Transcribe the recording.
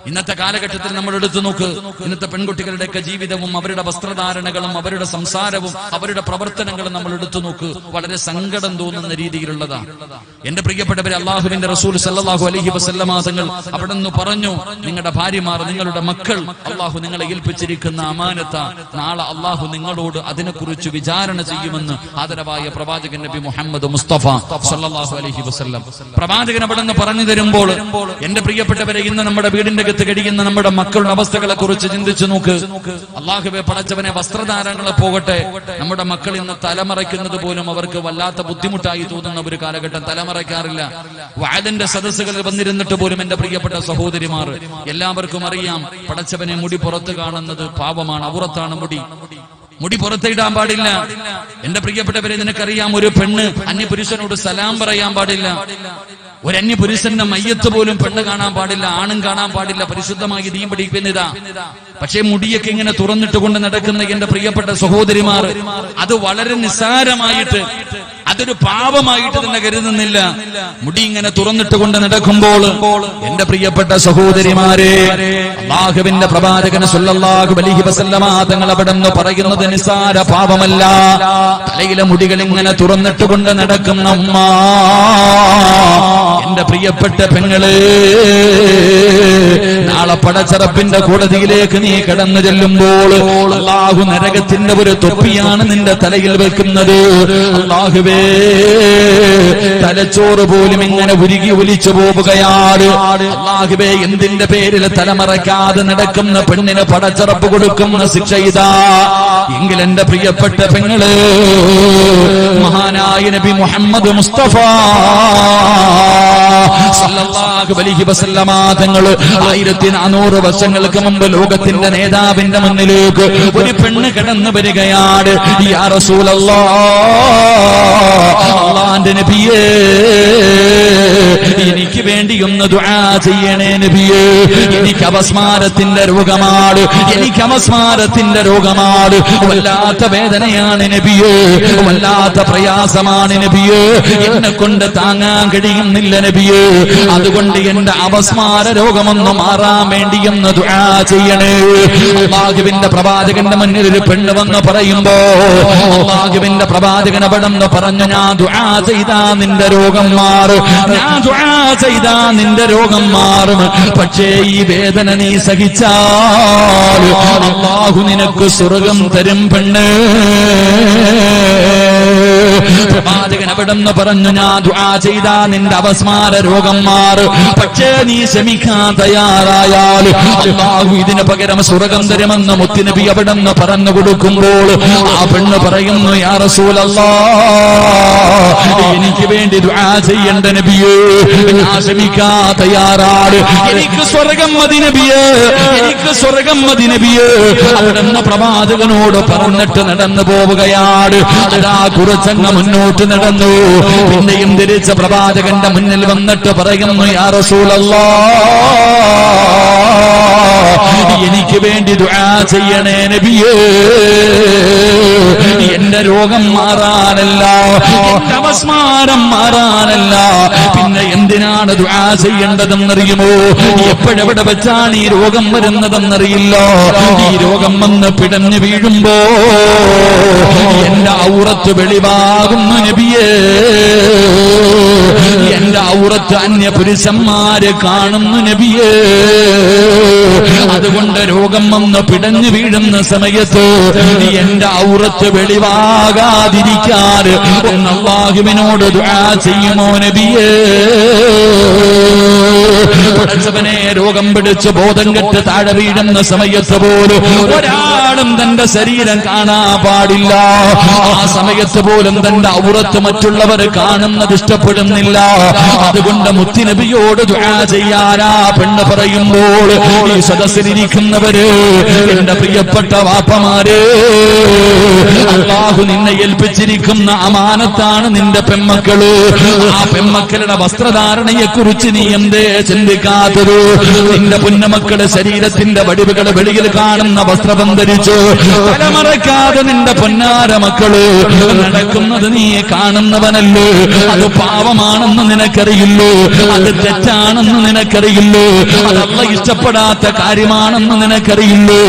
ഇന്നത്തെ കാലഘട്ടത്തിൽ നമ്മൾ എടുത്തു നോക്ക്. ഇന്നത്തെ പെൺകുട്ടികളുടെയൊക്കെ ജീവിതവും അവരുടെ വസ്ത്രധാരണകളും അവരുടെ സംസാരവും അവരുടെ പ്രവർത്തനങ്ങളും നമ്മൾ എടുത്തു നോക്ക്. വളരെ സങ്കടം തോന്നുന്ന രീതിയിലുള്ളതാണ്. എന്റെ പ്രിയപ്പെട്ടവരെ, അള്ളാഹുവിന്റെ റസൂൽ സല്ലല്ലാഹു അലൈഹി വസല്ലമ തങ്ങൾ അവിടെ നിന്ന് പറഞ്ഞു, നിങ്ങളുടെ ഭാര്യമാർ, നിങ്ങളുടെ മക്കൾ അള്ളാഹു നിങ്ങളെ ഏൽപ്പിച്ചിരിക്കുന്ന അമാനത്ത, നാളെ അള്ളാഹു നിങ്ങളോട് അതിനെക്കുറിച്ച് വിചാരണ ചെയ്യുമെന്ന് ആദരവായ പ്രവാചകൻ നബി മുഹമ്മദ് മുസ്തഫ സല്ലല്ലാഹു അലൈഹി വസല്ലം പ്രവാചകൻ അവിടെ നിന്ന് പറഞ്ഞു തരുമ്പോൾ, എന്റെ പ്രിയപ്പെട്ടവരെ, ഇന്ന് നമ്മുടെ വീടിന്റെ അകത്ത് കഴിയുന്ന നമ്മുടെ മക്കളുടെ അവസ്ഥകളെ കുറിച്ച് ചിന്തിച്ചു നോക്ക്. അള്ളാഹുവെ പടച്ചവനെ, വസ്ത്രധാരണങ്ങളെ പോകട്ടെ, നമ്മുടെ മക്കൾ ഇന്ന് തലമറയ്ക്കുന്നത് പോലും അവർക്ക് വല്ലാത്ത ബുദ്ധിമുട്ടായി തോന്നുന്ന ഒരു കാലഘട്ടം. തലമറയ്ക്കാറില്ല. വഅദിന്റെ സദസ്സുകളിൽ വന്നിരുന്നിട്ട് പോലും എന്റെ പ്രിയപ്പെട്ട സഹോദരിമാർ, എല്ലാവർക്കും അറിയാം, പടച്ചവനെ മുടി പുറത്ത് കാണുന്നത് പാപമാണ്, ഔറത്താണ് മുടി പുറത്തിടാൻ പാടില്ല. എന്റെ പ്രിയപ്പെട്ടവരെ, നിനക്കറിയാം, ഒരു പെണ്ണ് അന്യപുരുഷനോട് സലാം പറയാൻ പാടില്ല. ഒരു അന്യപുരുഷന്റെ മയ്യത്ത് പോലും പെണ്ണ് കാണാൻ പാടില്ല, ആണും കാണാൻ പാടില്ല. പരിശുദ്ധമായി ദീൻ പഠിക്കുന്നതാ. പക്ഷേ മുടിയൊക്കെ ഇങ്ങനെ തുറന്നിട്ടുകൊണ്ട് നടക്കുന്ന എന്റെ പ്രിയപ്പെട്ട സഹോദരിമാർ, അത് വളരെ നിസ്സാരമായിട്ട്, അതൊരു പാപമായിട്ട് തന്നെ കരുതുന്നില്ല. മുടി ഇങ്ങനെ തുറന്നിട്ടുകൊണ്ട് നടക്കുമ്പോൾ എന്റെ പ്രിയപ്പെട്ട സഹോദരിമാരെ, അല്ലാഹുവിന്റെ പ്രവാചകൻ സല്ലല്ലാഹു അലൈഹി വസല്ലമ തങ്ങൾ അവിടെ നിന്ന് പറയുന്നത് നിസ്സാര പാപമല്ല. തലയിലെ മുടികൾ ഇങ്ങനെ തുറന്നിട്ടുകൊണ്ട് നടക്കുന്ന ഉമ്മ, എന്റെ പ്രിയപ്പെട്ട പെങ്ങളെ, നാളെ പടച്ചറപ്പിന്റെ കോടതിയിലേക്ക് നീ കടന്നു ചെല്ലുമ്പോൾ അല്ലാഹു നരകത്തിന്റെ ഒരു തൊപ്പിയാണ് നിന്റെ തലയിൽ വെക്കുന്നത്. അല്ലാഹുവേ, തലച്ചോറ് പോലും ഇങ്ങനെ ഉരുകി ഒലിച്ചു പോവുകയാണ്. അല്ലാഹുവേ, എന്തിന്റെ പേരിൽ തലമറയ്ക്കാതെ നടക്കുന്ന പെണ്ണിന് പടച്ചറപ്പ് കൊടുക്കുന്ന ശിക്ഷ ഇതാ. എങ്കിൽ എന്റെ പ്രിയപ്പെട്ട പെങ്ങള്, മഹാനായ നബി മുഹമ്മദ് മുസ്തഫ സല്ലല്ലാഹു അലൈഹി വസല്ലമ തങ്ങൾ 1400 വർഷങ്ങൾക്ക് മുമ്പ് ലോകത്തിന്റെ നേതാവിന്റെ മുന്നിലേക്ക് ഒരു പെണ്ണ് കടന്നു വരികയാണ്. യാ റസൂലല്ലാഹ്, അല്ലാഹുവിന്റെ നബിയേ, എനിക്ക് വേണ്ടി ഒന്ന് ദുആ ചെയ്യണേ നബിയേ. എനിക്ക് അപസ്മാരത്തിന്റെ രോഗമാണ്, വല്ലാത്ത വേദനയാണ് നബിയേ, വല്ലാത്ത പ്രയാസമാണ് നബിയേ, എന്നെ കൊണ്ട് താങ്ങാൻ കഴിയുന്നില്ല നബിയേ. അതുകൊണ്ട് എന്റെ അപസ്മാര രോഗമൊന്ന് മാറാൻ വേണ്ടി ഒന്ന് ദുആ ചെയ്യണേ. അല്ലാഹുവിന്റെ പ്രവാചകന്റെ മുന്നിൽ ഒരു പെണ്ണ് വന്ന് പറയുമ്പോ അല്ലാഹുവിന്റെ പ്രവാചകൻ അവിടെ നിന്ന് പറഞ്ഞു, ഞാൻ ദുആ ചെയ്താ നിന്റെ രോഗം മാറും, ഞാൻ ദുആ ചെയ്താ നിന്റെ രോഗം മാറും. പക്ഷേ ഈ വേദന നീ സഹിച്ചാൽ അല്ലാഹു നിനക്ക് സ്വർഗം തരും പെണ്ണ്. പ്രവാചകൻ അവിടെ നിന്ന് പറഞ്ഞു, ഞാൻ ദുആ ചെയ്താ നിന്റെ അപസ്മാര രോഗം മാറും, പക്ഷേ നീ ക്ഷമിക്കാൻ തയ്യാറായാൽ അല്ലാഹു ഇതിന് പകരം സ്വർഗം തരുമെന്ന് മുത്തുനബി അവിടെ നിന്ന് പറഞ്ഞു കൊടുക്കുമ്പോൾ ആ പെണ്ണ് പറയുന്നു, യാ റസൂലല്ലാഹ്, എനിക്ക് വേണ്ടി ദുആ ചെയ്യണ്ട നബിയേ, ഞാൻ ക്ഷമിക്കാൻ തയ്യാറാണ്, എനിക്ക് സ്വർഗം മതി നബിയേ, എനിക്ക് സ്വർഗം മതി നബിയേ. അവിടെ നിന്ന് പ്രവാചകനോട് പറഞ്ഞിട്ട് നടന്നു പോവുകയാണ്. അതാ കുറച്ചങ്ങ് മുന്നോട്ട് നടന്നു. പിന്നെയും തിരിച്ച പ്രവാചകന്റെ മുന്നിൽ വന്നിട്ട് പറയുന്നു, യാ റസൂലല്ലാഹ്, എനിക്ക് വേണ്ടി ദുആ ചെയ്യണേ നബിയേ. എന്റെ രോഗം മാറാനല്ല, എന്റെ അപസ്മാരം മാറാനല്ല, പിന്നെ എന്തിനാണ് ദുആ ചെയ്യേണ്ടതെന്നറിയുമോ? എപ്പോഴെവിടെ വെച്ചാണ് ഈ രോഗം വരുന്നതെന്നറിയില്ല. ഈ രോഗം വന്ന് പിടഞ്ഞു വീഴുമ്പോ എന്റെ ഔറത്ത് വെളിവാകുന്നു നബിയേ, എന്റെ ഔറത്ത് അന്യ പുരുഷന്മാര് കാണുന്നു നബിയേ. അതുകൊണ്ട് രോഗം വന്ന് പിടഞ്ഞു വീഴുന്ന സമയത്ത് എന്റെ ഔറത്ത് വെളിവാകാതിരിക്കാൻ ഒന്ന് അല്ലാഹുവിനോട് ദുആ ചെയ്യുമോ നബിയേ? പടച്ചവനെ, രോഗം പിടിച്ച് ബോധം കെട്ട് താഴെ വീഴുന്ന സമയത്ത് പോലും ഒരാളും തന്റെ ശരീരം കാണാൻ പാടില്ല. ആ സമയത്ത് പോലും തന്റെ ഔറത്ത് മറ്റുള്ളവർ കാണുന്നത് ഇഷ്ടപ്പെടുന്നില്ല. അതുകൊണ്ട് മുത്തുനബിയോട് ദുആ ചെയ്യാനാ പെണ്ണ് പറയുമ്പോൾ ഈ സദസ്സിലിരിക്കുന്നവര്, എന്റെ പ്രിയപ്പെട്ട വാപ്പമാര്, അല്ലാഹു നിന്നെ ഏൽപ്പിച്ചിരിക്കുന്ന അമാനത്താണ് നിന്റെ പെൺമക്കള്. ആ പെൺമക്കളുടെ വസ്ത്രധാരണയെ കുറിച്ച് നീ എന്തേ ചിന്തിക്കാത്തത്? നിന്റെ പുന്നമക്കളുടെ ശരീരത്തിന്റെ വടിവുകൾ വെളിയിൽ കാണുന്ന വസ്ത്രം ധരിച്ചു തലമറക്കാതെ നിന്റെ പൊന്നാര മക്കള് നടക്കുന്നത് നീ കാണുന്നവനല്ലേ? അത് പാവമാണെന്ന് നിനക്കറിയില്ലോ, അത് തെറ്റാണെന്ന് നിനക്കറിയില്ലോ, അത് അല്ലാഹ് ഇഷ്ടപ്പെടാത്ത കാര്യമാണെന്ന് നിനക്കറിയില്ലോ.